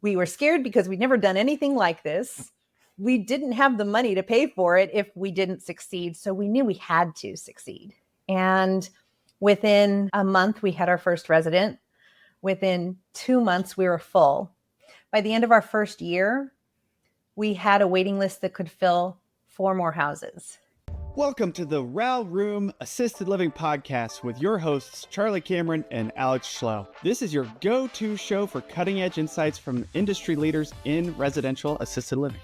We were scared because we'd never done anything like this. We didn't have the money to pay for it if we didn't succeed. So we knew we had to succeed. And within a month, we had our first resident. Within 2 months, we were full. By the end of our first year, we had a waiting list that could fill 4 more houses. Welcome to the Row Room Assisted Living Podcast with your hosts, Charlie Cameron and Alex Schlow. This is your go-to show for cutting-edge insights from industry leaders in residential assisted living.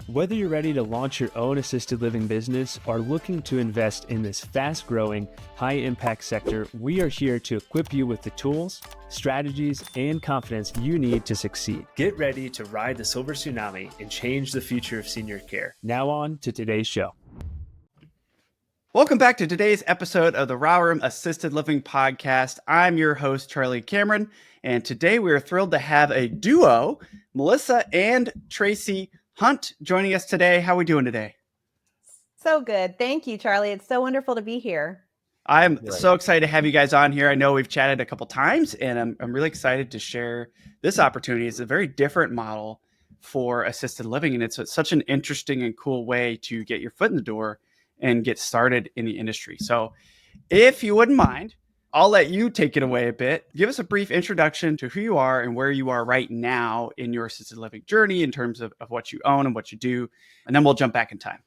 Whether you're ready to launch your own assisted living business or looking to invest in this fast-growing, high-impact sector, we are here to equip you with the tools, strategies, and confidence you need to succeed. Get ready to ride the silver tsunami and change the future of senior care. Now on to today's show. Welcome back to today's episode of the Row Room Assisted Living Podcast. I'm your host, Charlie Cameron, and today we are thrilled to have a duo, Melissa and Tracy Hunt, joining us today. How are we doing today? So good. Thank you, Charlie. It's so wonderful to be here. I'm so excited to have you guys on here. I know we've chatted a couple times, and I'm really excited to share this opportunity. It's a very different model for assisted living, and it's such an interesting and cool way to get your foot in the door and get started in the industry. So if you wouldn't mind, I'll let you take it away a bit. Give us a brief introduction to who you are and where you are right now in your assisted living journey in terms of what you own and what you do. And then we'll jump back in time.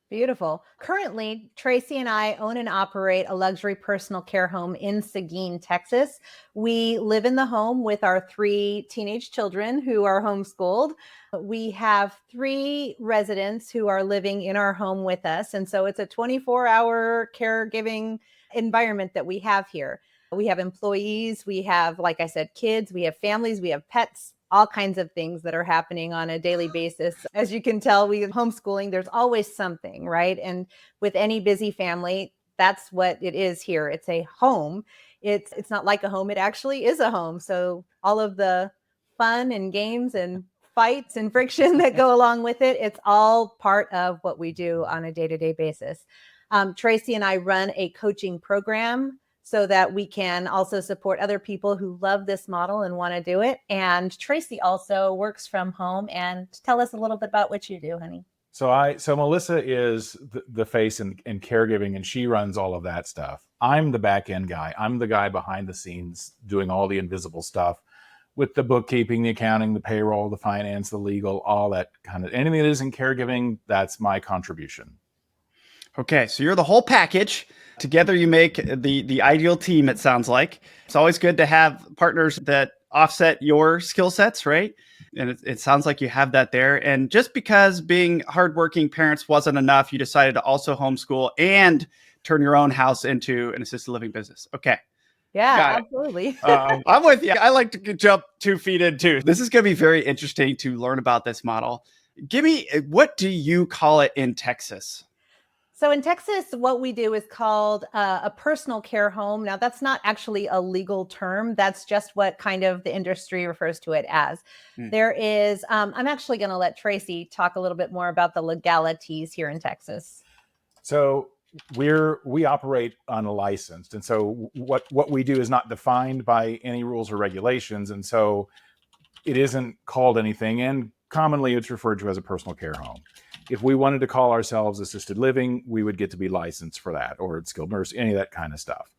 Beautiful. Currently, Tracy and I own and operate a luxury personal care home in Seguin, Texas. We live in the home with our 3 teenage children who are homeschooled. We have 3 residents who are living in our home with us. And so it's a 24-hour caregiving environment that we have here. We have employees, we have, like I said, kids, we have families, we have pets, all kinds of things that are happening on a daily basis. As you can tell, we homeschooling, there's always something, right? And with any busy family, that's what it is here. It's a home. It's not like a home. It actually is a home. So all of the fun and games and fights and friction that go along with it, it's all part of what we do on a day-to-day basis. Tracy and I run a coaching program so that we can also support other people who love this model and want to do it. And Tracy also works from home. And tell us a little bit about what you do, honey. So Melissa is the face in caregiving, and she runs all of that stuff. I'm the back end guy. I'm the guy behind the scenes doing all the invisible stuff with the bookkeeping, the accounting, the payroll, the finance, the legal, all that kind of anything that is in caregiving. That's my contribution. Okay, so you're the whole package. Together you make the ideal team, it sounds like. It's always good to have partners that offset your skill sets, right? And it sounds like you have that there. And just because being hardworking parents wasn't enough, you decided to also homeschool and turn your own house into an assisted living business. Okay. Yeah, absolutely. I'm with you. I like to jump 2 feet in too. This is going to be very interesting to learn about this model. What do you call it in Texas? So in Texas, what we do is called a personal care home. Now, that's not actually a legal term. That's just what kind of the industry refers to it as. There is, I'm actually going to let Tracy talk a little bit more about the legalities here in Texas. So we operate unlicensed. And so what we do is not defined by any rules or regulations. And so it isn't called anything. And commonly it's referred to as a personal care home. If we wanted to call ourselves assisted living, we would get to be licensed for that, or skilled nurse, any of that kind of stuff.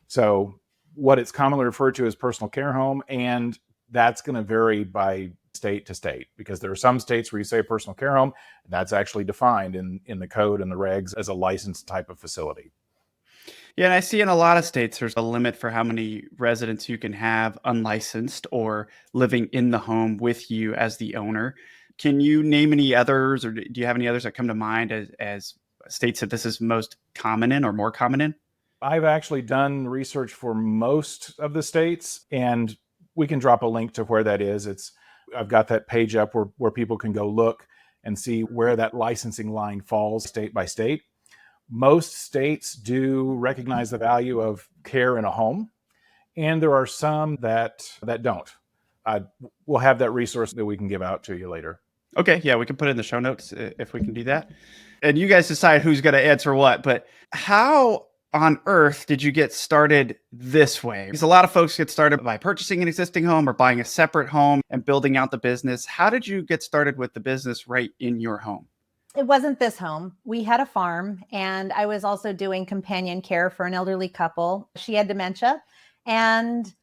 So what it's commonly referred to as personal care home, and that's going to vary by state to state, because there are some states where you say personal care home, and that's actually defined in the code and the regs as a licensed type of facility. Yeah, and I see in a lot of states, there's a limit for how many residents you can have unlicensed or living in the home with you as the owner. Can you name any others, or do you have any others that come to mind as states that this is most common in or more common in? I've actually done research for most of the states, and we can drop a link to where that is. I've got that page up where people can go look and see where that licensing line falls state by state. Most states do recognize the value of care in a home, and there are some that don't. We'll have that resource that we can give out to you later. Okay, yeah, we can put it in the show notes if we can do that. And you guys decide who's going to answer what, but how on earth did you get started this way? Because a lot of folks get started by purchasing an existing home or buying a separate home and building out the business. How did you get started with the business right in your home? It wasn't this home. We had a farm, and I was also doing companion care for an elderly couple. She had dementia, and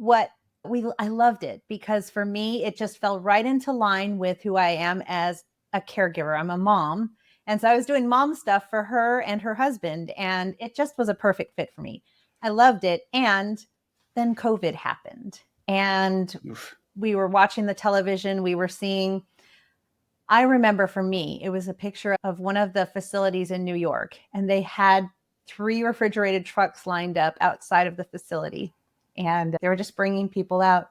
I loved it because for me, it just fell right into line with who I am as a caregiver. I'm a mom. And so I was doing mom stuff for her and her husband, and it just was a perfect fit for me. I loved it. And then COVID happened, and we were watching the television. I remember for me, it was a picture of one of the facilities in New York, and they had 3 refrigerated trucks lined up outside of the facility, and they were just bringing people out.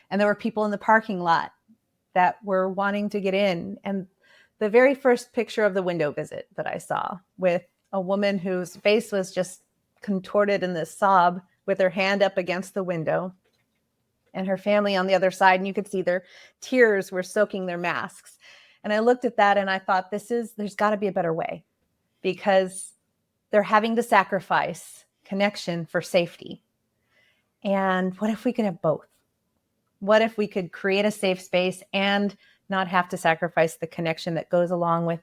And there were people in the parking lot that were wanting to get in. And the very first picture of the window visit that I saw with a woman whose face was just contorted in this sob with her hand up against the window and her family on the other side. And you could see their tears were soaking their masks. And I looked at that and I thought, there's got to be a better way, because they're having to sacrifice connection for safety. And what if we could have both? What if we could create a safe space and not have to sacrifice the connection that goes along with,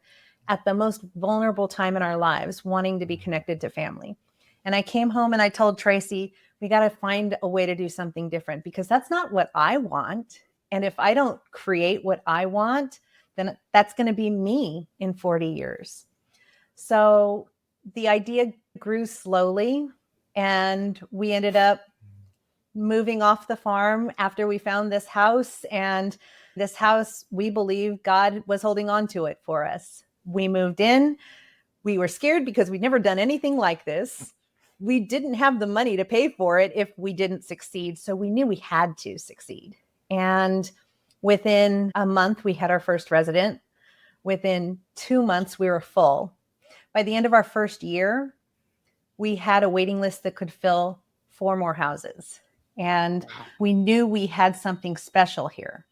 at the most vulnerable time in our lives, wanting to be connected to family? And I came home and I told Tracy, we got to find a way to do something different, because that's not what I want. And if I don't create what I want, then that's going to be me in 40 years. So the idea grew slowly, and we ended up moving off the farm after we found this house. And this house, we believe God was holding on to it for us. We moved in. We were scared because we'd never done anything like this. We didn't have the money to pay for it if we didn't succeed. So we knew we had to succeed. And within a month, we had our first resident. Within 2 months, we were full. By the end of our first year, we had a waiting list that could fill 4 more houses. And we knew we had something special here.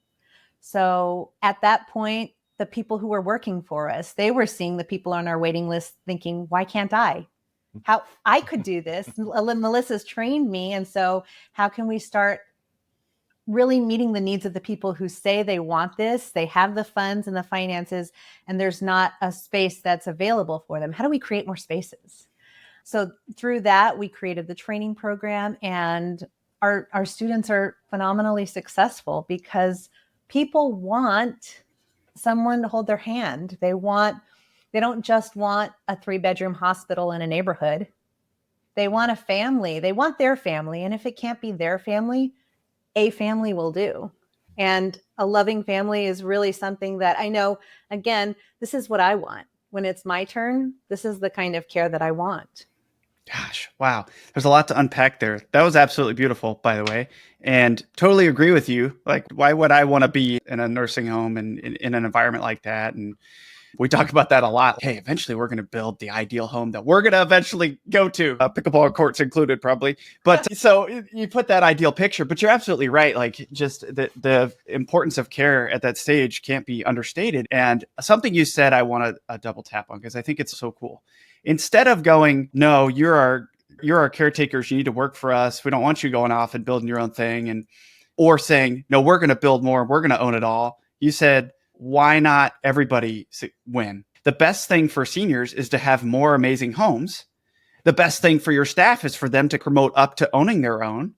So at that point, the people who were working for us, they were seeing the people on our waiting list thinking, why can't I? How I could do this. Melissa's trained me. And so how can we start really meeting the needs of the people who say they want this, they have the funds and the finances, and there's not a space that's available for them? How do we create more spaces? So through that, we created the training program, and our students are phenomenally successful because people want someone to hold their hand. They don't just want a 3-bedroom hospital in a neighborhood. They want a family. They want their family. And if it can't be their family, a family will do. And a loving family is really something that I know, again, this is what I want. When it's my turn, this is the kind of care that I want. Gosh, wow. There's a lot to unpack there. That was absolutely beautiful, by the way. And totally agree with you. Like, why would I want to be in a nursing home and in an environment like that? And we talk about that a lot. Hey, eventually we're going to build the ideal home that we're going to eventually go to, pickleball courts included probably. But so you put that ideal picture, but you're absolutely right. Like, just the importance of care at that stage can't be understated. And something you said I want to double tap on, because I think it's so cool. Instead of going, no, you're our caretakers, you need to work for us, we don't want you going off and building your own thing, or saying, no, we're going to build more, we're going to own it all. You said, why not everybody win? The best thing for seniors is to have more amazing homes. The best thing for your staff is for them to promote up to owning their own,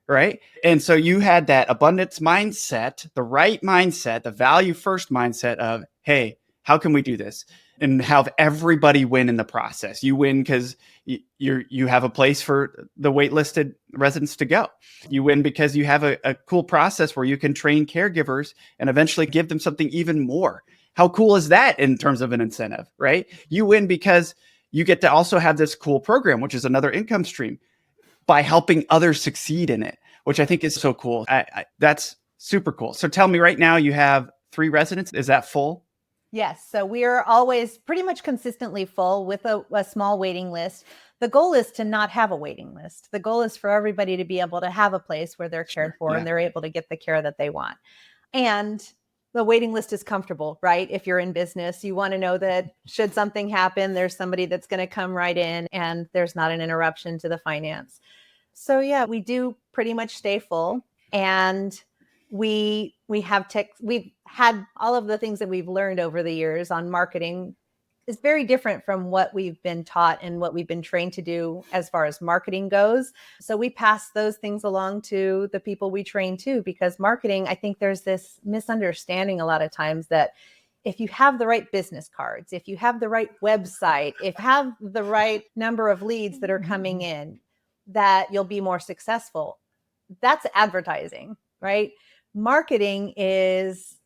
right? And so you had that abundance mindset, the right mindset, the value first mindset of, hey, how can we do this? And have everybody win in the process. You win because you have a place for the waitlisted residents to go. You win because you have a cool process where you can train caregivers and eventually give them something even more. How cool is that in terms of an incentive, right? You win because you get to also have this cool program, which is another income stream, by helping others succeed in it, which I think is so cool. That's super cool. So tell me, right now you have 3 residents. Is that full? Yes. So we are always pretty much consistently full with a small waiting list. The goal is to not have a waiting list. The goal is for everybody to be able to have a place where they're cared for and they're able to get the care that they want. And the waiting list is comfortable, right? If you're in business, you want to know that should something happen, there's somebody that's going to come right in and there's not an interruption to the finance. So yeah, we do pretty much stay full, and we've had all of the things that we've learned over the years on marketing is very different from what we've been taught and what we've been trained to do as far as marketing goes. So we pass those things along to the people we train too, because marketing, I think there's this misunderstanding a lot of times that if you have the right business cards, if you have the right website, if you have the right number of leads that are coming in, that you'll be more successful. That's advertising, right? Marketing is,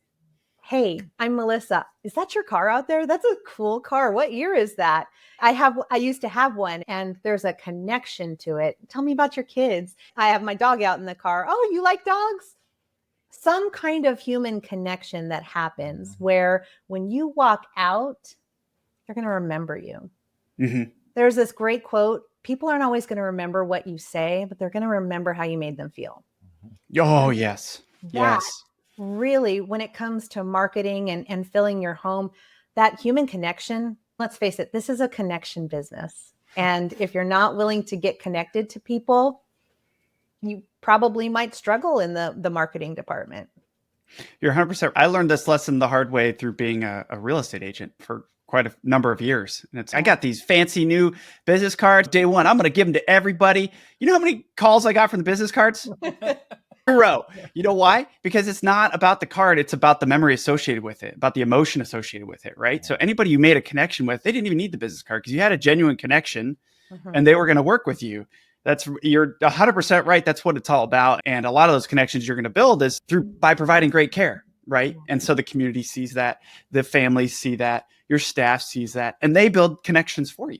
hey, I'm Melissa. Is that your car out there? That's a cool car. What year is that? I used to have one, and there's a connection to it. Tell me about your kids. I have my dog out in the car. Oh, you like dogs? Some kind of human connection that happens where when you walk out, they're going to remember you. Mm-hmm. There's this great quote. People aren't always going to remember what you say, but they're going to remember how you made them feel. Oh, yes. That Yes. really, when it comes to marketing and filling your home, that human connection, let's face it, this is a connection business. And if you're not willing to get connected to people, you probably might struggle in the marketing department. You're 100%. I learned this lesson the hard way through being a real estate agent for quite a number of years. And I got these fancy new business cards. Day one, I'm going to give them to everybody. You know how many calls I got from the business cards? 0. You know why? Because it's not about the card. It's about the memory associated with it, about the emotion associated with it, right? So anybody you made a connection with, they didn't even need the business card because you had a genuine connection and they were going to work with you. You're 100% right. That's what it's all about. And a lot of those connections you're going to build is by providing great care, right? And so the community sees that, the families see that, your staff sees that, and they build connections for you.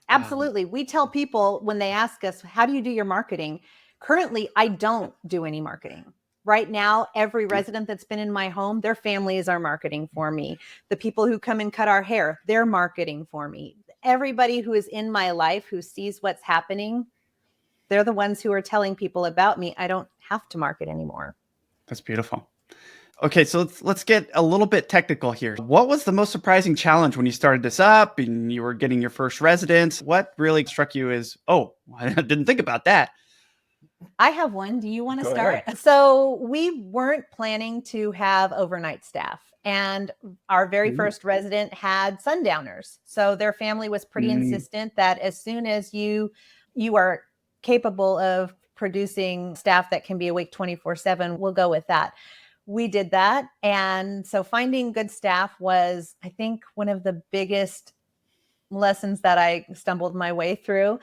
Absolutely. We tell people when they ask us, how do you do your marketing? Currently, I don't do any marketing. Right now, every resident that's been in my home, their families are marketing for me. The people who come and cut our hair, they're marketing for me. Everybody who is in my life who sees what's happening, they're the ones who are telling people about me. I don't have to market anymore. That's beautiful. Okay, so let's get a little bit technical here. What was the most surprising challenge when you started this up and you were getting your first residents? What really struck you as, oh, I didn't think about that? I have one. Do you want to Go start? ahead. So we weren't planning to have overnight staff. And our very first resident had sundowners. So their family was pretty insistent that as soon as you are capable of producing staff that can be awake 24/7, we'll go with that. We did that. And so finding good staff was, I think, one of the biggest lessons that I stumbled my way through.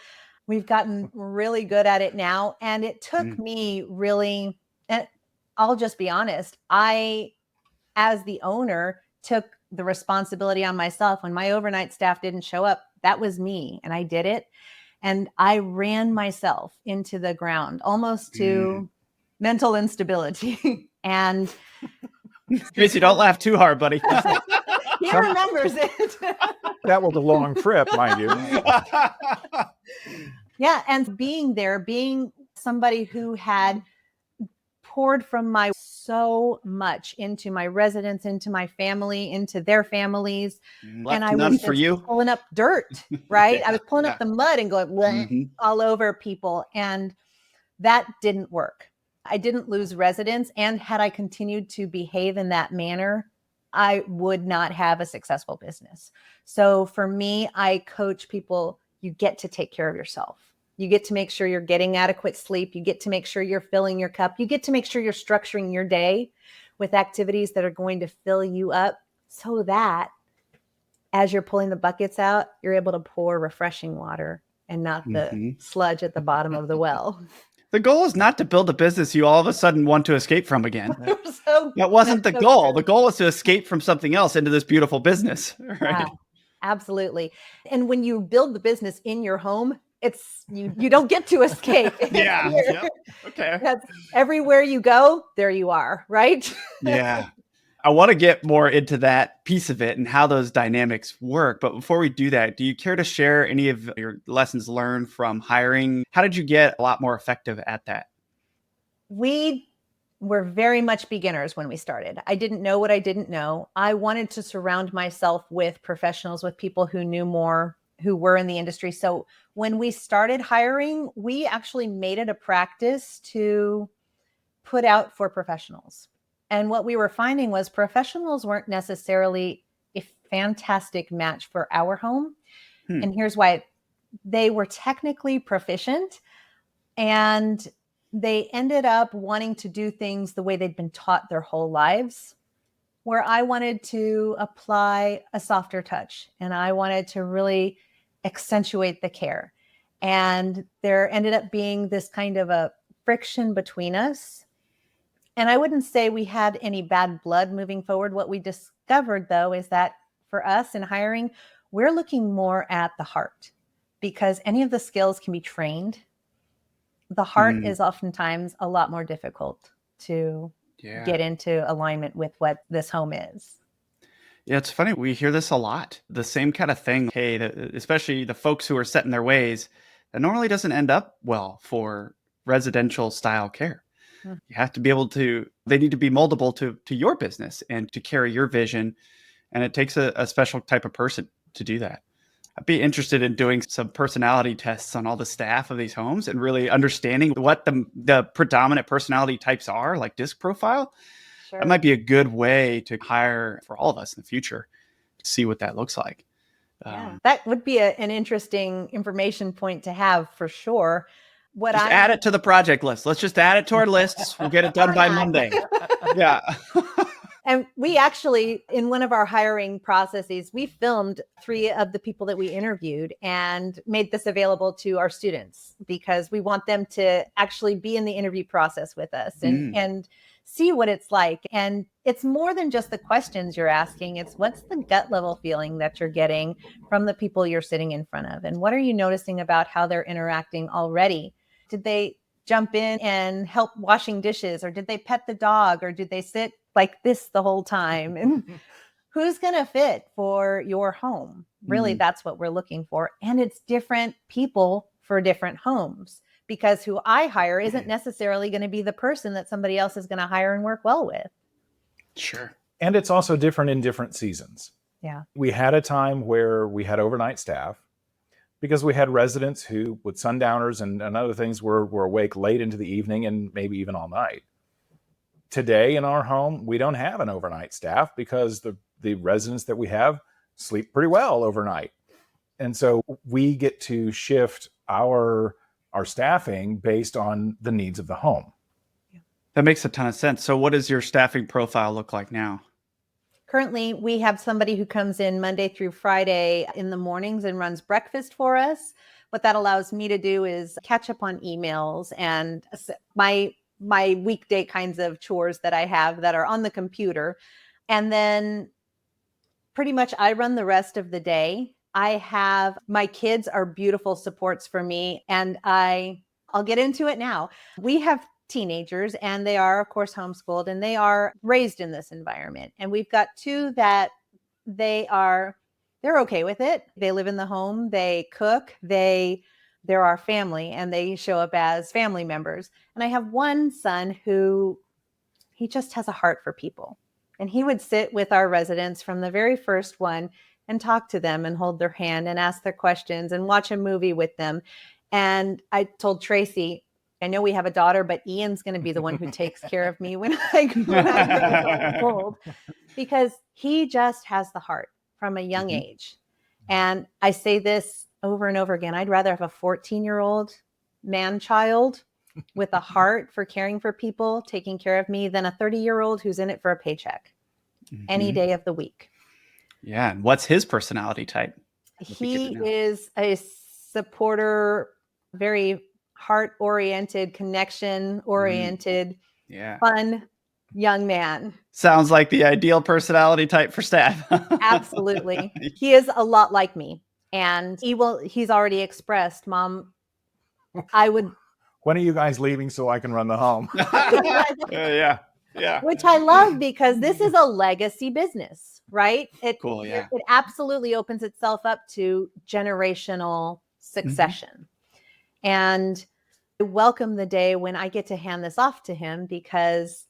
We've gotten really good at it now. And it took me really, and I'll just be honest, I, as the owner, took the responsibility on myself. When my overnight staff didn't show up, that was me. And I did it. And I ran myself into the ground, almost to mental instability. And Tracy, don't laugh too hard, buddy. he remembers it. That was a long trip, mind you. Yeah. And being there, being somebody who had poured from my so much into my residents, into my family, into their families. Left and I none was for just you. pulling up dirt, right? Yeah, I was pulling up the mud and going "Bleh," all over people. And that didn't work. I didn't lose residents. And had I continued to behave in that manner, I would not have a successful business. So for me, I coach people, you get to take care of yourself. You get to make sure you're getting adequate sleep. You get to make sure you're filling your cup. You get to make sure you're structuring your day with activities that are going to fill you up so that as you're pulling the buckets out, you're able to pour refreshing water and not the sludge at the bottom of the well. The goal is not to build a business you all of a sudden want to escape from again. That wasn't the goal. The goal was to escape from something else into this beautiful business. Right? Yeah, absolutely. And when you build the business in your home, it's you don't get to escape. Yeah. Yep. Okay. That's everywhere you go, there you are, right? Yeah. I want to get more into that piece of it and how those dynamics work. But before we do that, do you care to share any of your lessons learned from hiring? How did you get a lot more effective at that? We were very much beginners when we started. I didn't know what I didn't know. I wanted to surround myself with professionals, with people who knew more, who were in the industry. So when we started hiring, we actually made it a practice to put out for professionals. And what we were finding was professionals weren't necessarily a fantastic match for our home. And here's why. They were technically proficient, and they ended up wanting to do things the way they'd been taught their whole lives, where I wanted to apply a softer touch and I wanted to really accentuate the care. And there ended up being this kind of a friction between us. And I wouldn't say we had any bad blood moving forward. What we discovered, though, is that for us in hiring, we're looking more at the heart, because any of the skills can be trained. The heart is oftentimes a lot more difficult to get into alignment with what this home is. Yeah, it's funny. We hear this a lot. The same kind of thing. Hey, especially the folks who are set in their ways, that normally doesn't end up well for residential style care. You have to be able to, they need to be moldable to your business and to carry your vision. And it takes a special type of person to do that. I'd be interested in doing some personality tests on all the staff of these homes and really understanding what the predominant personality types are, like disc profile. Sure. That might be a good way to hire for all of us in the future to see what that looks like. Yeah, that would be an interesting information point to have for sure. Just add it to the project list. Let's just add it to our lists. We'll get it done by Monday. Yeah. And we actually, in one of our hiring processes, we filmed 3 of the people that we interviewed and made this available to our students, because we want them to actually be in the interview process with us and see what it's like. And it's more than just the questions you're asking. It's what's the gut level feeling that you're getting from the people you're sitting in front of? And what are you noticing about how they're interacting already? Did they jump in and help washing dishes, or did they pet the dog, or did they sit like this the whole time? And who's going to fit for your home? Really, that's what we're looking for. And it's different people for different homes, because who I hire isn't necessarily going to be the person that somebody else is going to hire and work well with. Sure. And it's also different in different seasons. Yeah. We had a time where we had overnight staff, because we had residents who, with sundowners and other things, were awake late into the evening and maybe even all night. Today in our home, we don't have an overnight staff, because the residents that we have sleep pretty well overnight. And so we get to shift our staffing based on the needs of the home. That makes a ton of sense. So what does your staffing profile look like now? Currently, we have somebody who comes in Monday through Friday in the mornings and runs breakfast for us. What that allows me to do is catch up on emails and my weekday kinds of chores that I have that are on the computer. And then pretty much I run the rest of the day. My kids are beautiful supports for me. And I'll get into it now. We have teenagers, and they are, of course, homeschooled, and they are raised in this environment. And we've got 2 that they're okay with it. They live in the home, they cook, they're our family, and they show up as family members. And I have one son who, he just has a heart for people. And he would sit with our residents from the very first one and talk to them and hold their hand and ask their questions and watch a movie with them. And I told Tracy, I know we have a daughter, but Ian's going to be the one who takes care of me when I get old, because he just has the heart from a young age. And I say this over and over again. I'd rather have a 14-year-old man-child with a heart for caring for people, taking care of me, than a 30-year-old who's in it for a paycheck any day of the week. Yeah. And what's his personality type? He is a supporter, very heart-oriented, connection-oriented, fun young man. Sounds like the ideal personality type for staff. Absolutely. He is a lot like me. And he's already expressed, Mom, when are you guys leaving so I can run the home? Yeah. Which I love, because this is a legacy business, right? It absolutely opens itself up to generational succession. And I welcome the day when I get to hand this off to him, because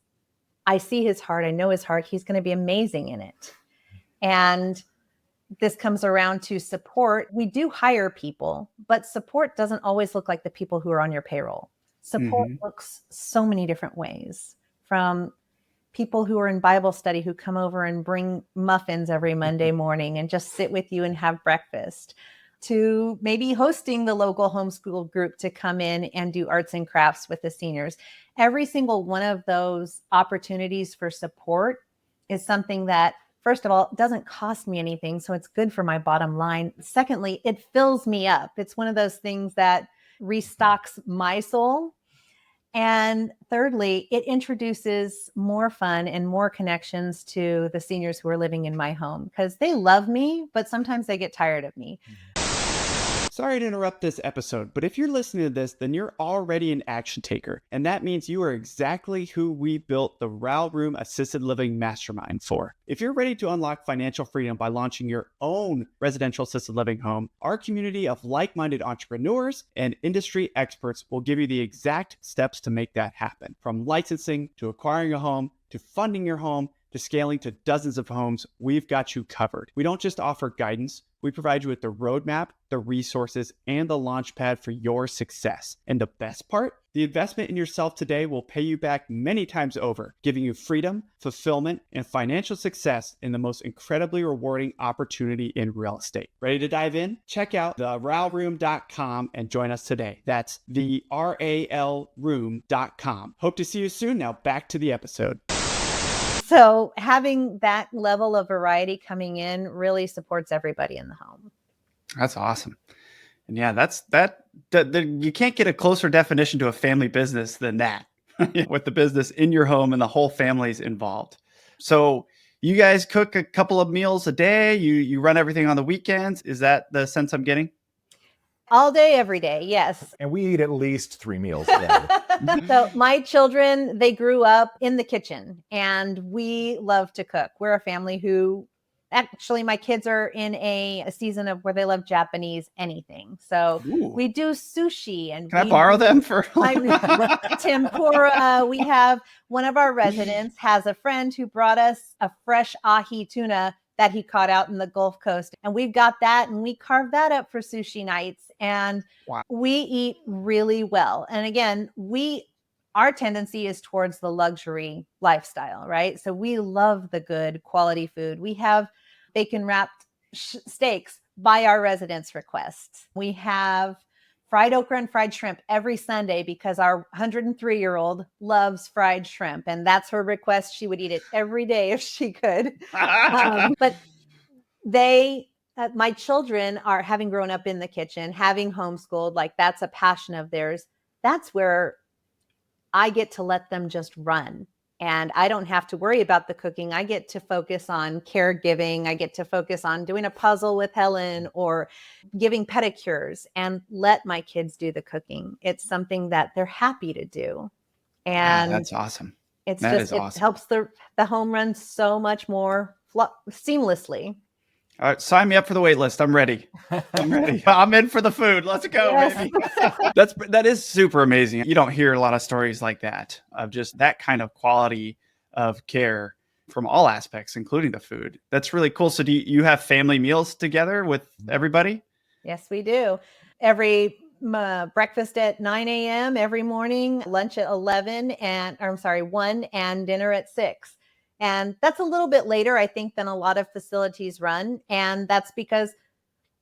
I see his heart. I know his heart. He's going to be amazing in it. And this comes around to support. We do hire people, but support doesn't always look like the people who are on your payroll. Support looks so many different ways, from people who are in Bible study who come over and bring muffins every Monday morning and just sit with you and have breakfast, to maybe hosting the local homeschool group to come in and do arts and crafts with the seniors. Every single one of those opportunities for support is something that, first of all, it doesn't cost me anything, so it's good for my bottom line. Secondly, it fills me up. It's one of those things that restocks my soul. And thirdly, it introduces more fun and more connections to the seniors who are living in my home, because they love me, but sometimes they get tired of me. Sorry to interrupt this episode, but if you're listening to this, then you're already an action taker. And that means you are exactly who we built the Row Room Assisted Living Mastermind for. If you're ready to unlock financial freedom by launching your own residential assisted living home, our community of like-minded entrepreneurs and industry experts will give you the exact steps to make that happen. From licensing to acquiring a home to funding your home to scaling to dozens of homes, we've got you covered. We don't just offer guidance, we provide you with the roadmap, the resources, and the launch pad for your success. And the best part? The investment in yourself today will pay you back many times over, giving you freedom, fulfillment, and financial success in the most incredibly rewarding opportunity in real estate. Ready to dive in? Check out therowroom.com and join us today. That's the RALroom.com. Hope to see you soon. Now back to the episode. So having that level of variety coming in really supports everybody in the home. That's awesome. And yeah, you can't get a closer definition to a family business than that, with the business in your home and the whole family's involved. So you guys cook a couple of meals a day. You run everything on the weekends. Is that the sense I'm getting? All day, every day, yes. And we eat at least 3 meals a day. So my children, they grew up in the kitchen and we love to cook. We're a family who, actually, my kids are in a season of where they love Japanese anything. So we do sushi. And can I borrow them for tempura? We have one of our residents has a friend who brought us a fresh ahi tuna that he caught out in the Gulf Coast. And we've got that and we carve that up for sushi nights. And we eat really well. And again, our tendency is towards the luxury lifestyle, right? So we love the good quality food. We have bacon wrapped steaks by our residents' request. We have fried okra and fried shrimp every Sunday because our 103-year-old loves fried shrimp. And that's her request. She would eat it every day if she could. But my children are, having grown up in the kitchen, having homeschooled, like that's a passion of theirs. That's where I get to let them just run. And I don't have to worry about the cooking. I get to focus on caregiving. I get to focus on doing a puzzle with Helen or giving pedicures and let my kids do the cooking. It's something that they're happy to do. And that's awesome. It helps the home run so much more seamlessly. All right, sign me up for the wait list. I'm ready. I'm in for the food. Let's go, baby. That is super amazing. You don't hear a lot of stories like that, of just that kind of quality of care from all aspects, including the food. That's really cool. So do you have family meals together with everybody? Yes, we do. Every breakfast at 9 a.m. every morning, lunch at 1, and dinner at 6. And that's a little bit later, I think, than a lot of facilities run. And that's because,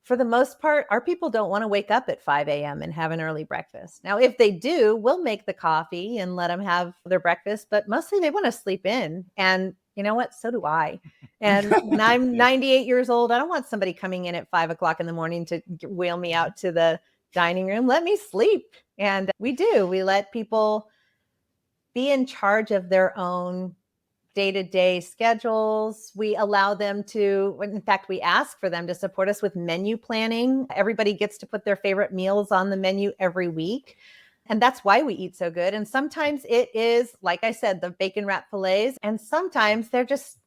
for the most part, our people don't want to wake up at 5 a.m. and have an early breakfast. Now, if they do, we'll make the coffee and let them have their breakfast. But mostly they want to sleep in. And you know what? So do I. And when I'm 98 years old, I don't want somebody coming in at 5 o'clock in the morning to wheel me out to the dining room. Let me sleep. And we do. We let people be in charge of their own day-to-day schedules. We allow them to, in fact, we ask for them to support us with menu planning. Everybody gets to put their favorite meals on the menu every week. And that's why we eat so good. And sometimes it is, like I said, the bacon wrap fillets. And sometimes they're just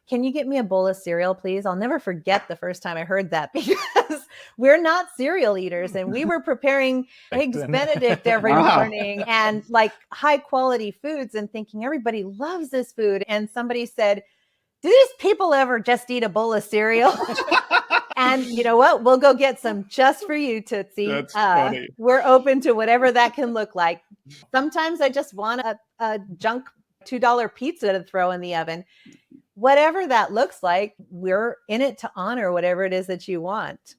Can you get me a bowl of cereal, please? I'll never forget the first time I heard that, because we're not cereal eaters, and we were preparing Eggs Benedict every morning and like high quality foods, and thinking everybody loves this food. And somebody said, do these people ever just eat a bowl of cereal? And you know what? We'll go get some just for you, Tootsie. That's funny. We're open to whatever that can look like. Sometimes I just want a junk $2 pizza to throw in the oven. Whatever that looks like, we're in it to honor whatever it is that you want.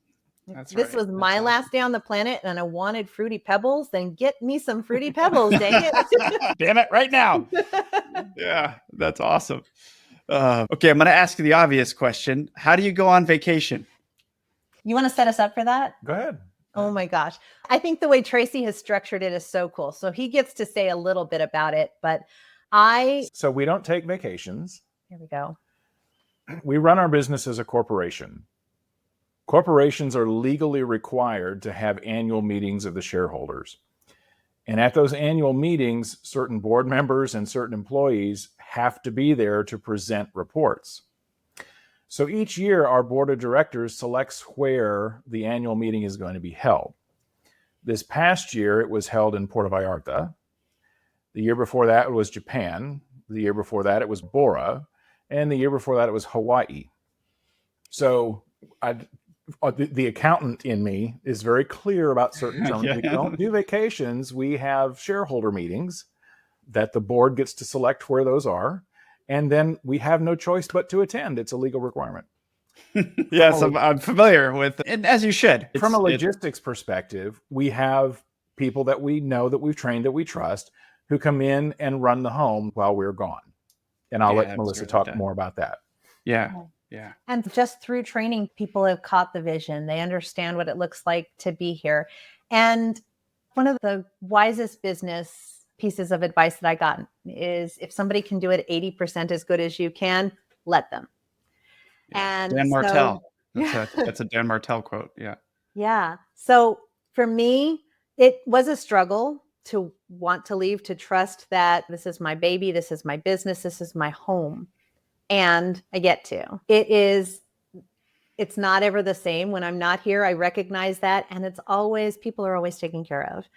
This was my last day on the planet, and I wanted Fruity Pebbles. Then get me some Fruity Pebbles, dang it. Damn it, right now. Yeah, that's awesome. Okay, I'm going to ask you the obvious question. How do you go on vacation? You want to set us up for that? Go ahead. Oh my gosh. I think the way Tracy has structured it is so cool. So he gets to say a little bit about it, but So we don't take vacations. Here we go. We run our business as a corporation. Corporations are legally required to have annual meetings of the shareholders. And at those annual meetings, certain board members and certain employees have to be there to present reports. So each year, our board of directors selects where the annual meeting is going to be held. This past year, it was held in Puerto Vallarta. The year before that, it was Japan. The year before that, it was Bora. And the year before that, it was Hawaii. So the accountant in me is very clear about certain terms. Yeah. We don't do vacations. We have shareholder meetings that the board gets to select where those are. And then we have no choice but to attend. It's a legal requirement. Yes, I'm familiar with it, and as you should. From a logistics perspective, we have people that we know, that we've trained, that we trust, who come in and run the home while we're gone. And I'll let Melissa talk more about that. Yeah. Yeah. And just through training, people have caught the vision. They understand what it looks like to be here. And one of the wisest business pieces of advice that I got is, if somebody can do it 80% as good as you can, let them. Yeah. And Dan Martell. That's a Dan Martell quote. Yeah. Yeah. So for me, it was a struggle to want to leave, to trust that this is my baby, this is my business, this is my home. And I get to. It's not ever the same when I'm not here. I recognize that. And people are always taken care of.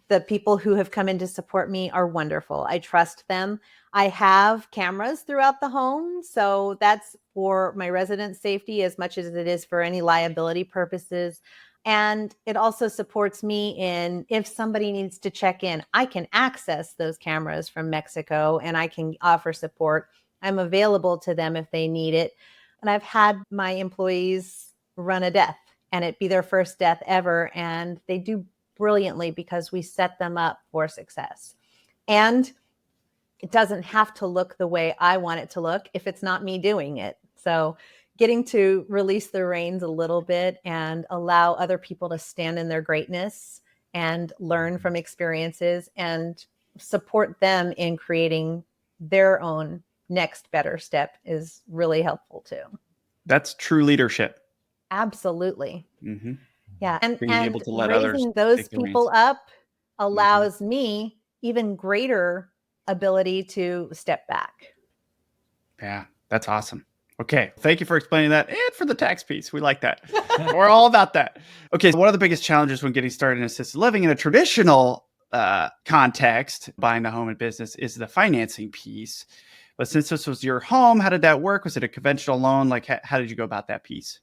The people who have come in to support me are wonderful. I trust them. I have cameras throughout the home. So that's for my resident safety as much as it is for any liability purposes. And it also supports me in, if somebody needs to check in, I can access those cameras from Mexico and I can offer support. I'm available to them if they need it. And I've had my employees run a death and it be their first death ever. And they do brilliantly because we set them up for success. And it doesn't have to look the way I want it to look if it's not me doing it. So getting to release the reins a little bit and allow other people to stand in their greatness and learn from experiences and support them in creating their own next better step is really helpful too. That's true leadership. Absolutely. Mm-hmm. Yeah. And Being able to let raising those people up allows me even greater ability to step back. Yeah, that's awesome. Okay. Thank you for explaining that. And for the tax piece. We like that. We're all about that. Okay. So one of the biggest challenges when getting started in assisted living in a traditional context, buying a home and business, is the financing piece. But since this was your home, how did that work? Was it a conventional loan? Like, how did you go about that piece?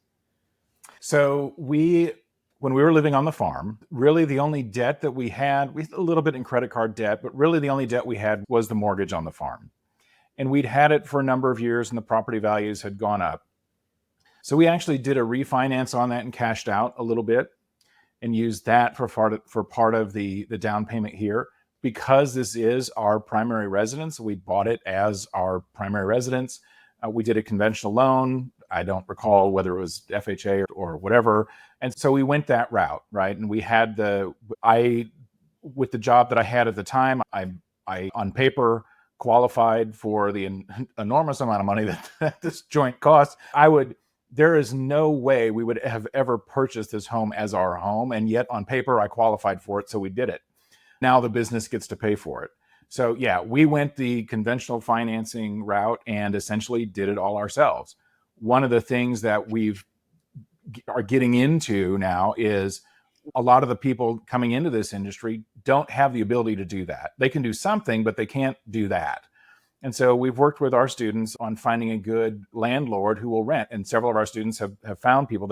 So when we were living on the farm, really the only debt that we had a little bit in credit card debt, but really the only debt we had was the mortgage on the farm. And we'd had it for a number of years and the property values had gone up. So we actually did a refinance on that and cashed out a little bit and used that for part of the down payment here. Because this is our primary residence, we bought it as our primary residence. We did a conventional loan. I don't recall whether it was FHA or whatever. And so we went that route, right? And we had with the job that I had at the time, I on paper qualified for the enormous amount of money that this joint costs. There is no way we would have ever purchased this home as our home. And yet on paper, I qualified for it. So we did it. Now the business gets to pay for it. So yeah, we went the conventional financing route and essentially did it all ourselves. One of the things that are getting into now is a lot of the people coming into this industry don't have the ability to do that. They can do something, but they can't do that. And so we've worked with our students on finding a good landlord who will rent. And several of our students have found people.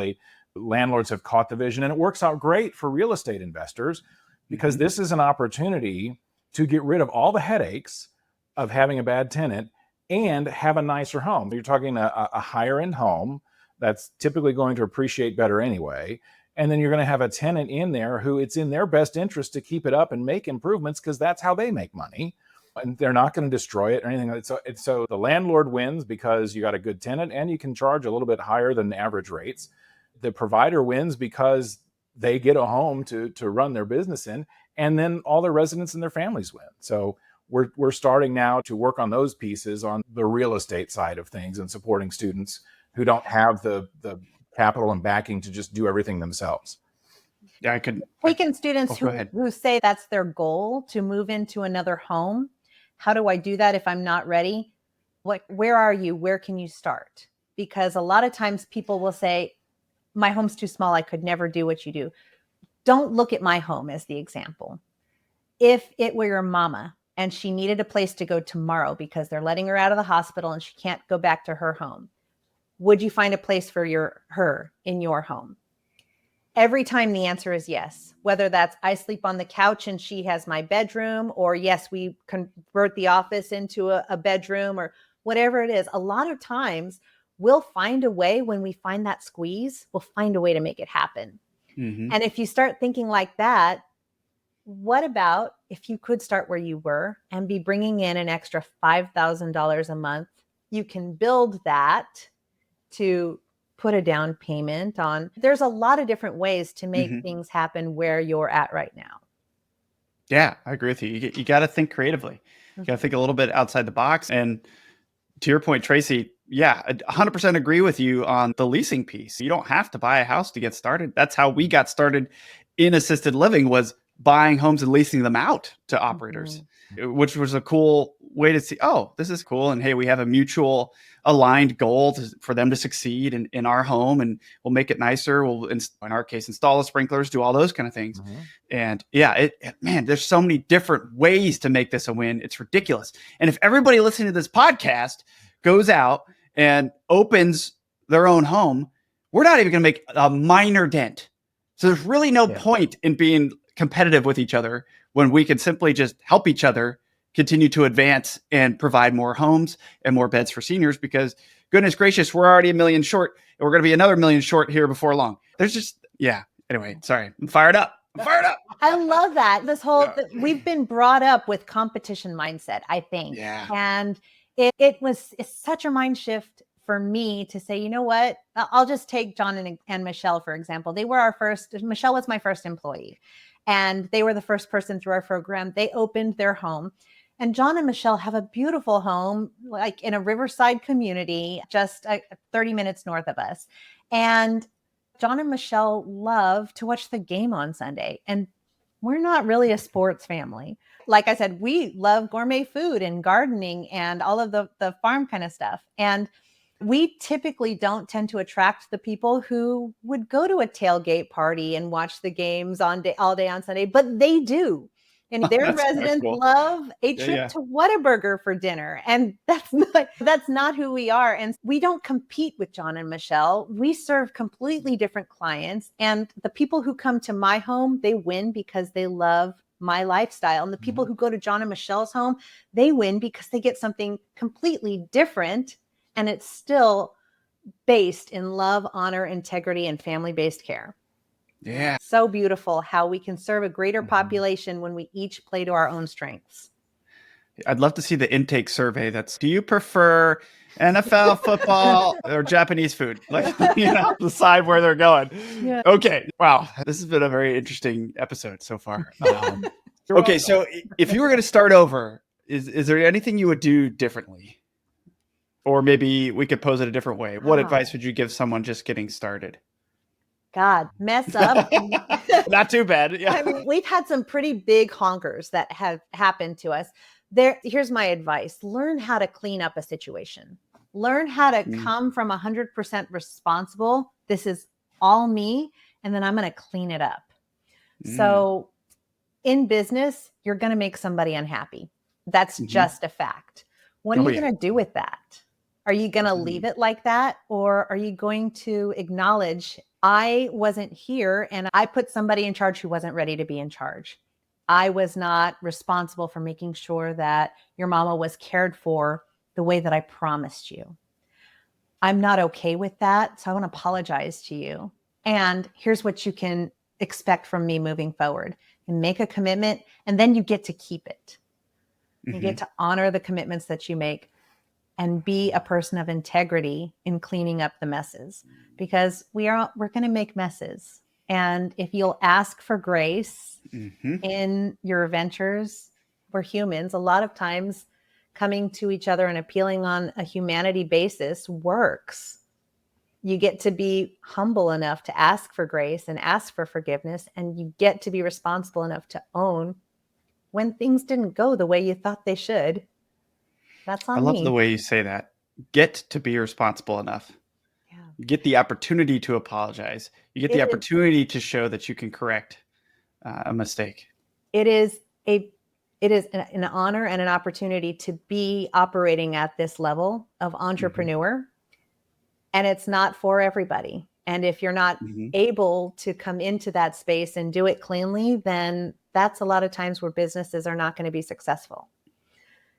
Landlords have caught the vision, and it works out great for real estate investors because this is an opportunity to get rid of all the headaches of having a bad tenant and have a nicer home. You're talking a higher end home that's typically going to appreciate better anyway. And then you're going to have a tenant in there who it's in their best interest to keep it up and make improvements because that's how they make money. And they're not going to destroy it or anything. So the landlord wins because you got a good tenant and you can charge a little bit higher than average rates. The provider wins because they get a home to run their business in, and then all their residents and their families win. So we're starting now to work on those pieces on the real estate side of things and supporting students who don't have the capital and backing to just do everything themselves. Yeah, I could. Taking students who say that's their goal to move into another home. How do I do that if I'm not ready? Where are you? Where can you start? Because a lot of times people will say, my home's too small. I could never do what you do. Don't look at my home as the example. If it were your mama and she needed a place to go tomorrow because they're letting her out of the hospital and she can't go back to her home, would you find a place for her in your home? Every time the answer is yes, whether that's I sleep on the couch and she has my bedroom, or yes, we convert the office into a bedroom, or whatever it is. A lot of times we'll find a way. When we find that squeeze, we'll find a way to make it happen. And if you start thinking like that, what about if you could start where you were and be bringing in an extra $5,000 a month? You can build that to put a down payment on. There's a lot of different ways to make things happen where you're at right now. Yeah, I agree with you. You got to think creatively. You got to think a little bit outside the box. And to your point, Tracy, yeah, I 100% agree with you on the leasing piece. You don't have to buy a house to get started. That's how we got started in assisted living, was buying homes and leasing them out to operators, which was a cool way to see, oh, this is cool. And hey, we have a mutual aligned goal for them to succeed in our home, and we'll make it nicer. We'll, in our case, install the sprinklers, do all those kind of things. And yeah, man, there's so many different ways to make this a win. It's ridiculous. And if everybody listening to this podcast goes out and opens their own home, we're not even going to make a minor dent. So there's really no point in being competitive with each other when we can simply just help each other continue to advance and provide more homes and more beds for seniors, because goodness gracious, we're already $1 million short, and we're going to be another $1 million short here before long. There's just, anyway, sorry. I'm fired up. I love that. This whole, we've been brought up with competition mindset, I think. Yeah. And it's such a mind shift for me to say, you know what, I'll just take John and Michelle, for example. Michelle was my first employee, and they were the first person through our program. They opened their home, and John and Michelle have a beautiful home, like in a riverside community, just 30 minutes north of us. And John and Michelle love to watch the game on Sunday. And we're not really a sports family. Like I said, we love gourmet food and gardening and all of the farm kind of stuff. And we typically don't tend to attract the people who would go to a tailgate party and watch the games all day on Sunday, but they do. And their residents love a trip to Whataburger for dinner. And that's not who we are. And we don't compete with John and Michelle. We serve completely different clients. And the people who come to my home, they win because they love my lifestyle. And the people who go to John and Michelle's home, they win because they get something completely different. And it's still based in love, honor, integrity, and family-based care. Yeah. So beautiful how we can serve a greater population when we each play to our own strengths. I'd love to see the intake survey. Do you prefer NFL football or Japanese food? Decide where they're going. Yeah. Okay. Wow. This has been a very interesting episode so far. Okay. So if you were going to start over, is there anything you would do differently? Or maybe we could pose it a different way. What advice would you give someone just getting started? God, mess up. Not too bad. Yeah. I mean, we've had some pretty big honkers that have happened to us. Here's my advice. Learn how to clean up a situation. Learn how to come from 100% responsible. This is all me. And then I'm going to clean it up. So in business, you're going to make somebody unhappy. That's just a fact. What are you going to do with that? Are you going to leave it like that? Or are you going to acknowledge, I wasn't here and I put somebody in charge who wasn't ready to be in charge. I was not responsible for making sure that your mama was cared for the way that I promised you. I'm not okay with that. So I want to apologize to you. And here's what you can expect from me moving forward. And make a commitment, and then you get to keep it. You get to honor the commitments that you make and be a person of integrity in cleaning up the messes, because we're going to make messes. And if you'll ask for grace in your ventures, we're humans. A lot of times coming to each other and appealing on a humanity basis works. You get to be humble enough to ask for grace and ask for forgiveness. And you get to be responsible enough to own when things didn't go the way you thought they should. That's on me. I love the way you say that. Get to be responsible enough. Yeah. You get the opportunity to apologize. You get the opportunity to show that you can correct a mistake. It is an honor and an opportunity to be operating at this level of entrepreneur. And it's not for everybody. And if you're not able to come into that space and do it cleanly, then that's a lot of times where businesses are not going to be successful.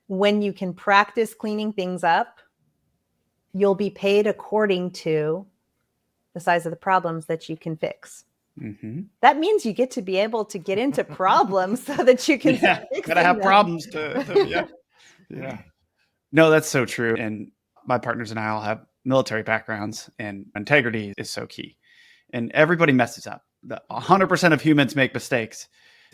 When you can practice cleaning things up, you'll be paid according to the size of the problems that you can fix. That means you get to be able to get into problems so that you can fix them. Gotta have problems to yeah. No, that's so true. And my partners and I all have military backgrounds, and integrity is so key. And everybody messes up. 100% of humans make mistakes.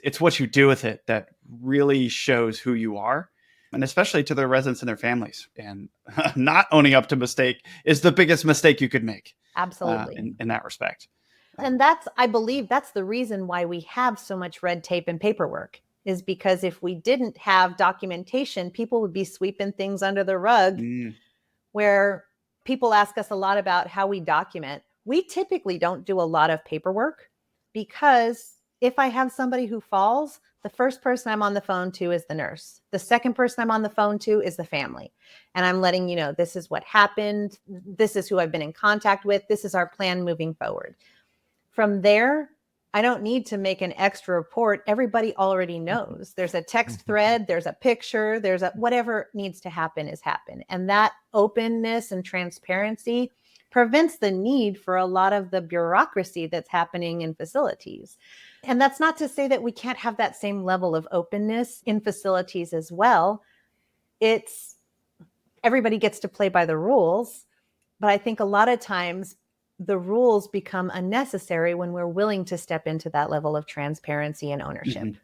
It's what you do with it that really shows who you are, and especially to their residents and their families. And not owning up to mistake is the biggest mistake you could make. Absolutely. In that respect. And I believe that's the reason why we have so much red tape and paperwork, is because if we didn't have documentation, people would be sweeping things under the rug. Where people ask us a lot about how we document. We typically don't do a lot of paperwork, because if I have somebody who falls, the first person I'm on the phone to is the nurse. The second person I'm on the phone to is the family. And I'm letting you know, this is what happened. This is who I've been in contact with. This is our plan moving forward. From there, I don't need to make an extra report. Everybody already knows. There's a text thread, there's a picture, there's whatever needs to happen is happen. And that openness and transparency prevents the need for a lot of the bureaucracy that's happening in facilities. And that's not to say that we can't have that same level of openness in facilities as well. Everybody gets to play by the rules, but I think a lot of times the rules become unnecessary when we're willing to step into that level of transparency and ownership.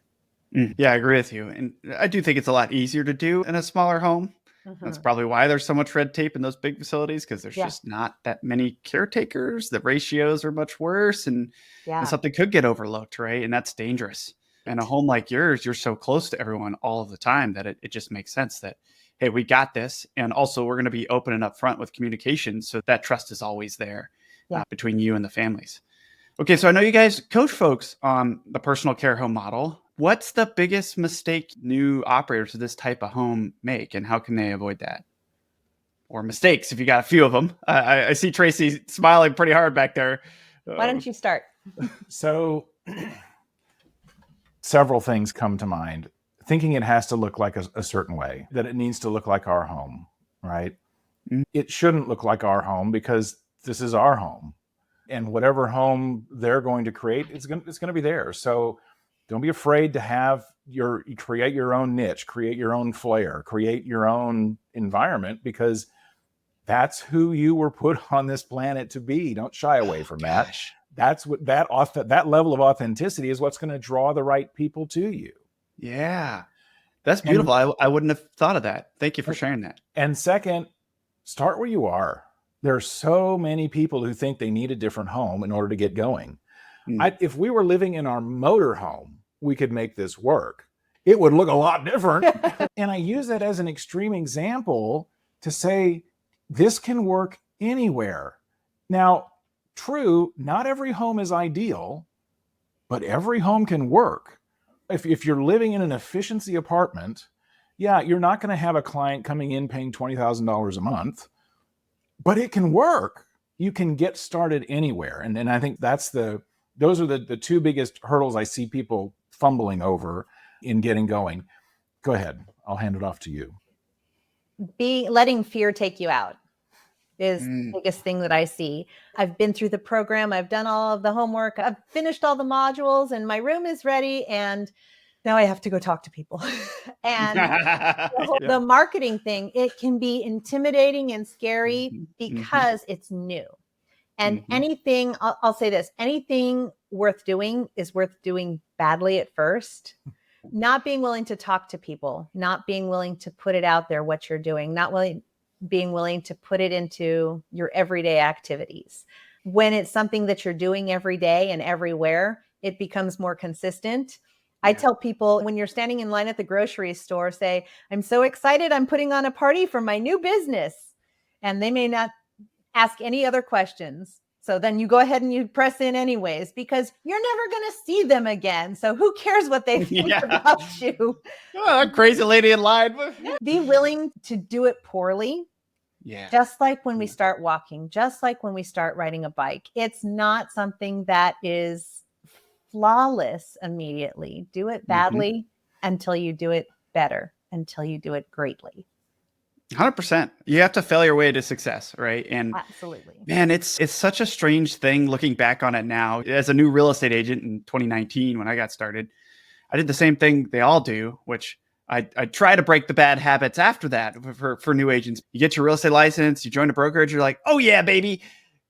Yeah, I agree with you. And I do think it's a lot easier to do in a smaller home. That's probably why there's so much red tape in those big facilities, because there's just not that many caretakers. The ratios are much worse, and something could get overlooked, right? And that's dangerous. And a home like yours, you're so close to everyone all of the time that it just makes sense that, hey, we got this. And also we're going to be open and upfront with communication, so that trust is always there. Between you and the families. Okay, so I know you guys coach folks on the personal care home model. What's the biggest mistake new operators of this type of home make, and how can they avoid that? Or mistakes, if you got a few of them. I see Tracy smiling pretty hard back there. Why don't you start? So several things come to mind. Thinking it has to look like a certain way, that it needs to look like our home, right? It shouldn't look like our home, because this is our home, and whatever home they're going to create, it's going to be theirs. So don't be afraid to create your own niche, create your own flair, create your own environment, because that's who you were put on this planet to be. Don't shy away from that. That's what that level of authenticity is what's going to draw the right people to you. Yeah, that's beautiful. I wouldn't have thought of that. Thank you for sharing that. And second, start where you are. There are so many people who think they need a different home in order to get going. If we were living in our motor home, we could make this work. it would look a lot different. And I use that as an extreme example to say this can work anywhere. Now, true, not every home is ideal, but every home can work. If you're living in an efficiency apartment, yeah, you're not going to have a client coming in paying $20,000 a month, but it can work. You can get started anywhere. And I think those are the two biggest hurdles I see people fumbling over in getting going. Go ahead. I'll hand it off to you. Letting fear take you out is the biggest thing that I see. I've been through the program. I've done all of the homework. I've finished all the modules and my room is ready. And now I have to go talk to people. And the marketing thing, it can be intimidating and scary because it's new. And anything, I'll say this, anything worth doing is worth doing badly at first. Not being willing to talk to people, not being willing to put it out there, what you're doing, being willing to put it into your everyday activities. When it's something that you're doing every day and everywhere, it becomes more consistent. Yeah. I tell people when you're standing in line at the grocery store, say, I'm so excited, I'm putting on a party for my new business. And they may not ask any other questions. So then you go ahead and you press in anyways, because you're never going to see them again. So who cares what they think about you? Oh, crazy lady in line. Be willing to do it poorly. Yeah. Just like when we start walking, just like when we start riding a bike. It's not something that is flawless immediately. Do it badly until you do it better, until you do it greatly. 100%. You have to fail your way to success, right? And absolutely, man, it's such a strange thing looking back on it now. As a new real estate agent in 2019, when I got started, I did the same thing they all do, which I try to break the bad habits after that for new agents. You get your real estate license, you join a brokerage, you're like, oh yeah, baby,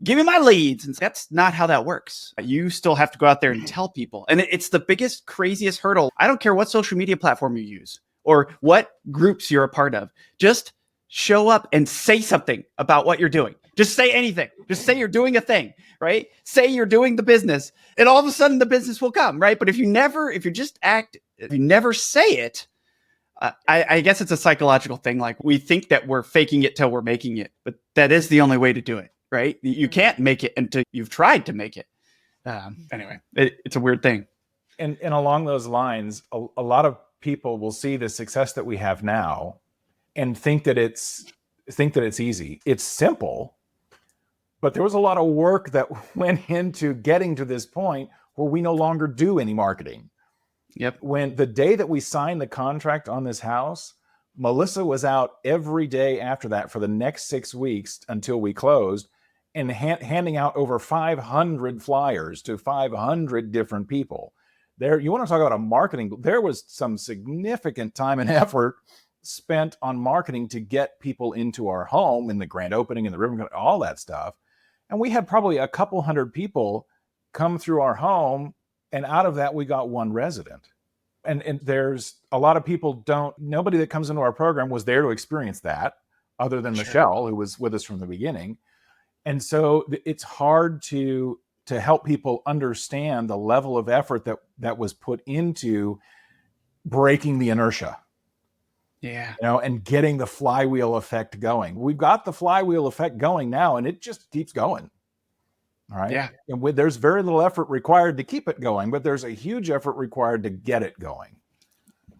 give me my leads. And that's not how that works. You still have to go out there and tell people. And it's the biggest, craziest hurdle. I don't care what social media platform you use or what groups you're a part of. Just show up and say something about what you're doing. Just say anything. Just say you're doing a thing, right? Say you're doing the business and all of a sudden the business will come, right? But if you never say it, I guess it's a psychological thing. Like we think that we're faking it till we're making it, but that is the only way to do it, right? You can't make it until you've tried to make it. Anyway, it's a weird thing. And along those lines, a lot of people will see the success that we have now and think that it's easy. It's simple, but there was a lot of work that went into getting to this point where we no longer do any marketing. Yep. When the day that we signed the contract on this house, Melissa was out every day after that for the next 6 weeks until we closed and handing out over 500 flyers to 500 different people. There, you want to talk about a marketing, there was some significant time and effort spent on marketing to get people into our home in the grand opening and the ribbon, all that stuff. And we had probably a couple hundred people come through our home. And out of that, we got one resident. And there's a lot of people nobody that comes into our program was there to experience that other than Michelle, who was with us from the beginning. And so it's hard to help people understand the level of effort that was put into breaking the inertia. Yeah. And getting the flywheel effect going. We've got the flywheel effect going now, and it just keeps going. All right. Yeah. And there's very little effort required to keep it going, but there's a huge effort required to get it going.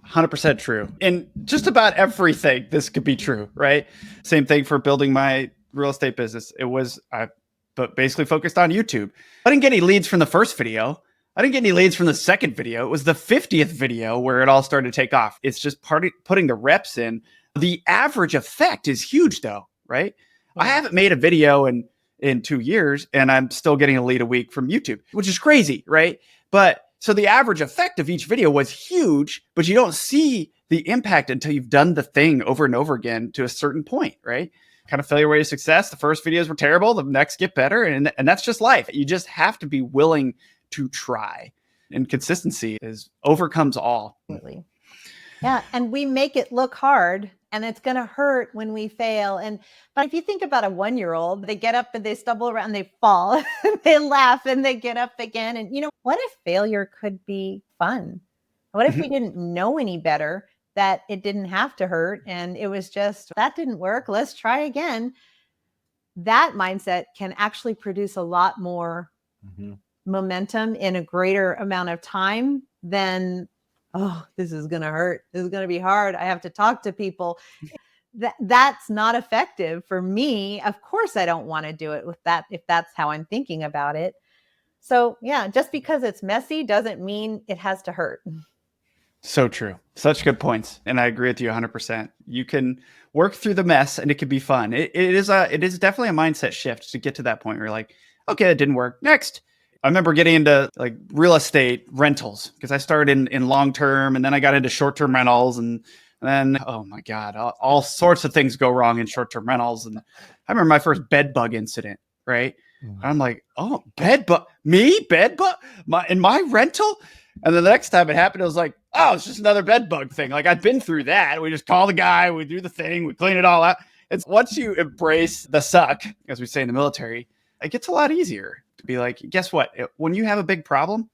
100% true. And just about everything, this could be true, right? Same thing for building my real estate business. But basically focused on YouTube. I didn't get any leads from the first video. I didn't get any leads from the second video. It was the 50th video where it all started to take off. It's just putting the reps in. The average effect is huge though, right? Yeah. I haven't made a video in 2 years and I'm still getting a lead a week from YouTube, which is crazy, right? But so the average effect of each video was huge, but you don't see the impact until you've done the thing over and over again to a certain point, right? Kind of failure way to success. The first videos were terrible. The next get better. And that's just life. You just have to be willing to try, and consistency overcomes all. Absolutely. Yeah. And we make it look hard and it's going to hurt when we fail. But if you think about a 1-year-old, they get up and they stumble around, they fall, they laugh and they get up again. And what if failure could be fun? What if we didn't know any better, that it didn't have to hurt and it was just, that didn't work, let's try again? That mindset can actually produce a lot more momentum in a greater amount of time than, oh, this is going to hurt. This is going to be hard. I have to talk to people. That's not effective for me. Of course, I don't want to do it with that if that's how I'm thinking about it. So yeah, just because it's messy doesn't mean it has to hurt. So true. Such good points. And I agree with you 100%. You can work through the mess and it can be fun. It is definitely a mindset shift to get to that point where you're like, okay, that didn't work. Next. I remember getting into like real estate rentals because I started in long-term and then I got into short-term rentals and then, oh my God, all sorts of things go wrong in short-term rentals. And I remember my first bed bug incident, right? I'm like, oh, bed bug, in my rental? And then the next time it happened, it was like, oh, it's just another bed bug thing. Like I've been through that. We just call the guy, we do the thing, we clean it all out. It's once you embrace the suck, as we say in the military, it gets a lot easier to be like, guess what? When you have a big problem,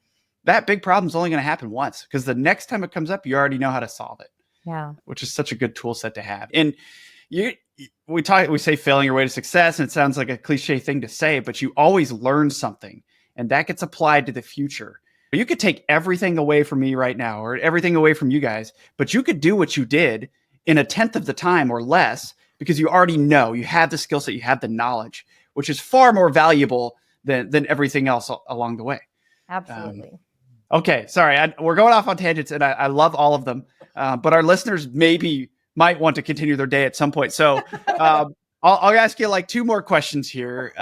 that big problem is only going to happen once because the next time it comes up, you already know how to solve it. Yeah. Which is such a good tool set to have. And we say failing your way to success, and it sounds like a cliche thing to say, but you always learn something and that gets applied to the future. You could take everything away from me right now or everything away from you guys, but you could do what you did in 1/10 of the time or less because you already know, you have the skill set, you have the knowledge, which is far more valuable than everything else along the way. Absolutely. Okay. Sorry. We're going off on tangents and I love all of them. But our listeners might want to continue their day at some point. So I'll ask you like 2 more questions here.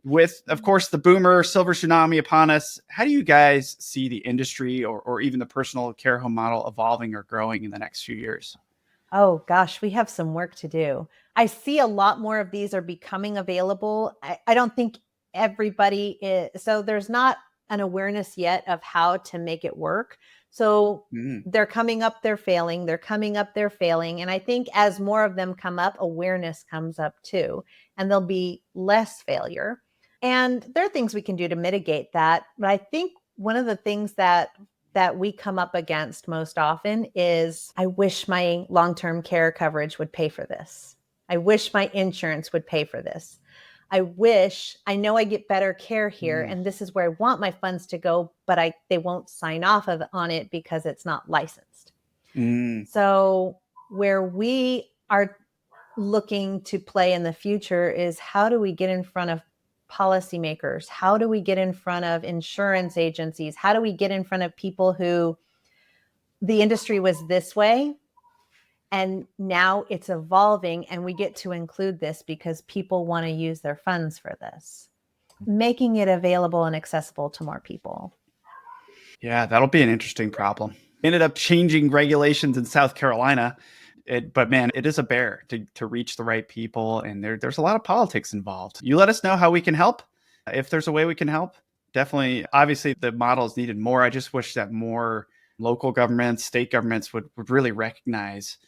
With, of course, the boomer silver tsunami upon us, how do you guys see the industry or even the personal care home model evolving or growing in the next few years? Oh gosh, we have some work to do. I see a lot more of these are becoming available. I don't think everybody is, so there's not an awareness yet of how to make it work. So they're coming up, they're failing, they're coming up, they're failing. And I think as more of them come up, awareness comes up too, and there'll be less failure. And there are things we can do to mitigate that. But I think one of the things that we come up against most often is, I wish my long-term care coverage would pay for this. I wish my insurance would pay for this. I know I get better care here and this is where I want my funds to go, but they won't sign off on it because it's not licensed. So where we are looking to play in the future is, how do we get in front of policymakers? How do we get in front of insurance agencies? How do we get in front of people who the industry was this way and now it's evolving and we get to include this because people want to use their funds for this, making it available and accessible to more people. Yeah, that'll be an interesting problem. Ended up changing regulations in South Carolina. But man, it is a bear to reach the right people. And there's a lot of politics involved. You let us know how we can help. If there's a way we can help, definitely. Obviously, the model is needed more. I just wish that more local governments, state governments would really recognize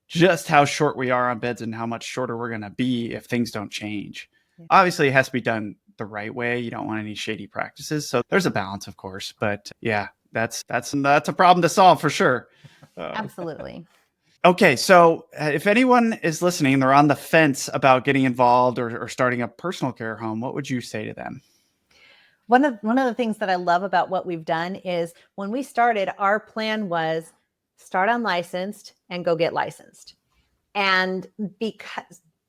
just how short we are on beds and how much shorter we're going to be if things don't change. Yeah. Obviously, it has to be done the right way. You don't want any shady practices. So there's a balance, of course. But yeah, that's a problem to solve for sure. Absolutely. Okay, so if anyone is listening, they're on the fence about getting involved or starting a personal care home, what would you say to them? One of the things that I love about what we've done is, when we started, our plan was start unlicensed and go get licensed. And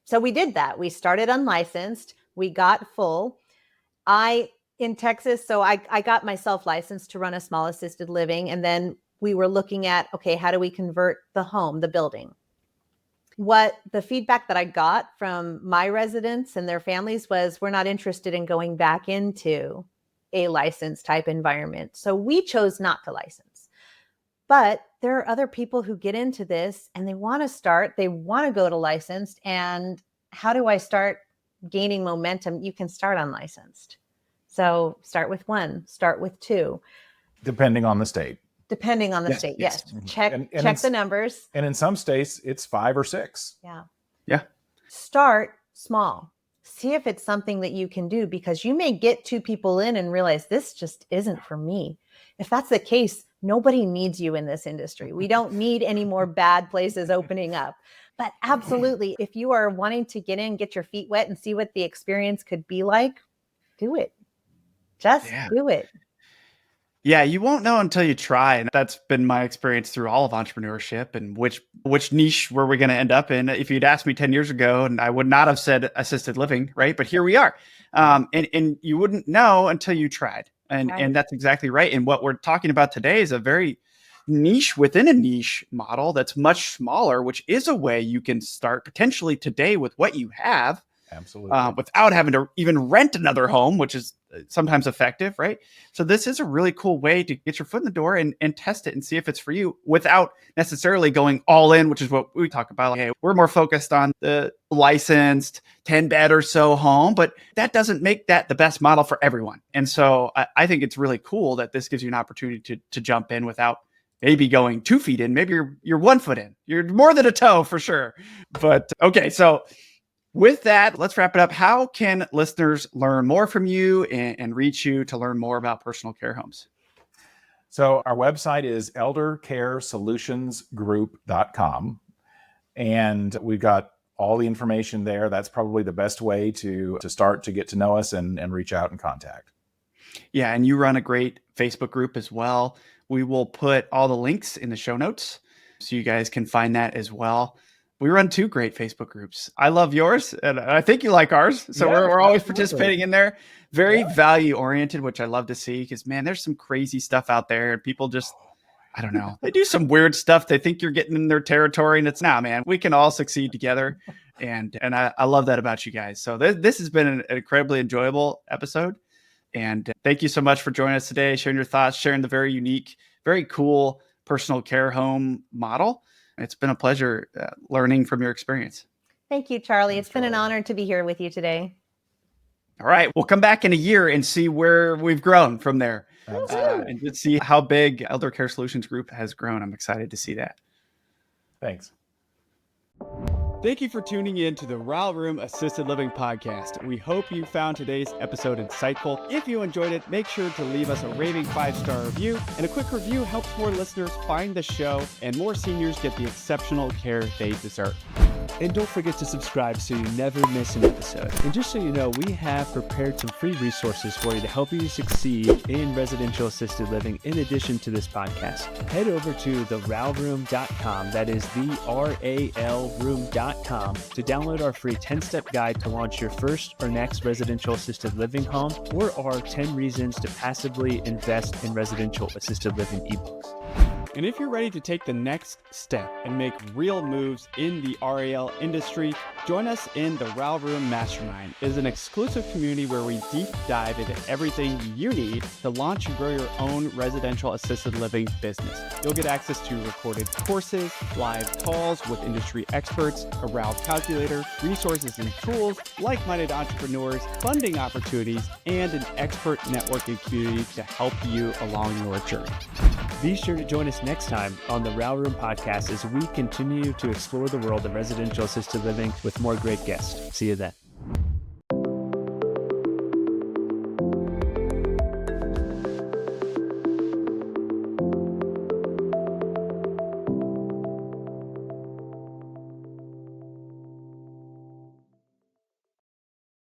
so we did that. We started unlicensed, we got full. In Texas, so I got myself licensed to run a small assisted living. And then we were looking at, okay, how do we convert the home, the building? What the feedback that I got from my residents and their families was, we're not interested in going back into a license type environment. So we chose not to license. But there are other people who get into this and they want to go to licensed. And how do I start gaining momentum? You can start unlicensed. So start with 1, start with 2. Depending on the state. Depending on the state, yes. Check the numbers. And in some states, it's 5 or 6. Yeah. Start small. See if it's something that you can do, because you may get 2 people in and realize this just isn't for me. If that's the case, Nobody needs you in this industry. We don't need any more bad places opening up. But absolutely, if you are wanting to get in, get your feet wet and see what the experience could be like, do it. Just do it. Yeah, you won't know until you try. And that's been my experience through all of entrepreneurship. And which niche were we going to end up in? If you'd asked me 10 years ago, and I would not have said assisted living, right? But here we are. And you wouldn't know until you tried. And that's exactly right. And what we're talking about today is a very niche within a niche model that's much smaller, which is a way you can start potentially today with what you have. Absolutely. Without having to even rent another home, which is sometimes effective, right? So this is a really cool way to get your foot in the door and test it and see if it's for you without necessarily going all in, which is what we talk about. Hey, we're more focused on the licensed 10-bed or so home, but that doesn't make that the best model for everyone. And so I think it's really cool that this gives you an opportunity to jump in without maybe going 2 feet in. Maybe you're 1 foot in. You're more than a toe for sure. But okay, so with that, let's wrap it up. How can listeners learn more from you and reach you to learn more about personal care homes? So our website is eldercaresolutionsgroup.com. And we've got all the information there. That's probably the best way to start to get to know us and reach out and contact. Yeah, and you run a great Facebook group as well. We will put all the links in the show notes so you guys can find that as well. We run 2 great Facebook groups. I love yours, and I think you like ours. So we're always participating in there. Very value oriented, which I love to see because, man, there's some crazy stuff out there. And people just, I don't know, they do some weird stuff. They think you're getting in their territory, and it's not, man. We can all succeed together. And I love that about you guys. So this has been an incredibly enjoyable episode. And thank you so much for joining us today, sharing your thoughts, sharing the very unique, very cool personal care home model. It's been a pleasure learning from your experience. Thank you, Charlie. It's been an honor to be here with you today. All right. We'll come back in a year and see where we've grown from there and just see how big Elder Care Solutions Group has grown. I'm excited to see that. Thanks. Thank you for tuning in to the Rail Room Assisted Living Podcast. We hope you found today's episode insightful. If you enjoyed it, make sure to leave us a raving 5-star review. And a quick review helps more listeners find the show and more seniors get the exceptional care they deserve. And don't forget to subscribe so you never miss an episode. And just so you know, we have prepared some free resources for you to help you succeed in residential assisted living in addition to this podcast. Head over to theralroom.com, that is theralroom.com, to download our free 10-step guide to launch your first or next residential assisted living home, or our 10 reasons to passively invest in residential assisted living ebooks. And if you're ready to take the next step and make real moves in the RAL industry, join us in the Rail Room Mastermind. It is an exclusive community where we deep dive into everything you need to launch and grow your own residential assisted living business. You'll get access to recorded courses, live calls with industry experts, a RAL calculator, resources and tools, like-minded entrepreneurs, funding opportunities, and an expert networking community to help you along your journey. Be sure to join us next time on the Rail Room Podcast as we continue to explore the world of residential assisted living with more great guests. See you then.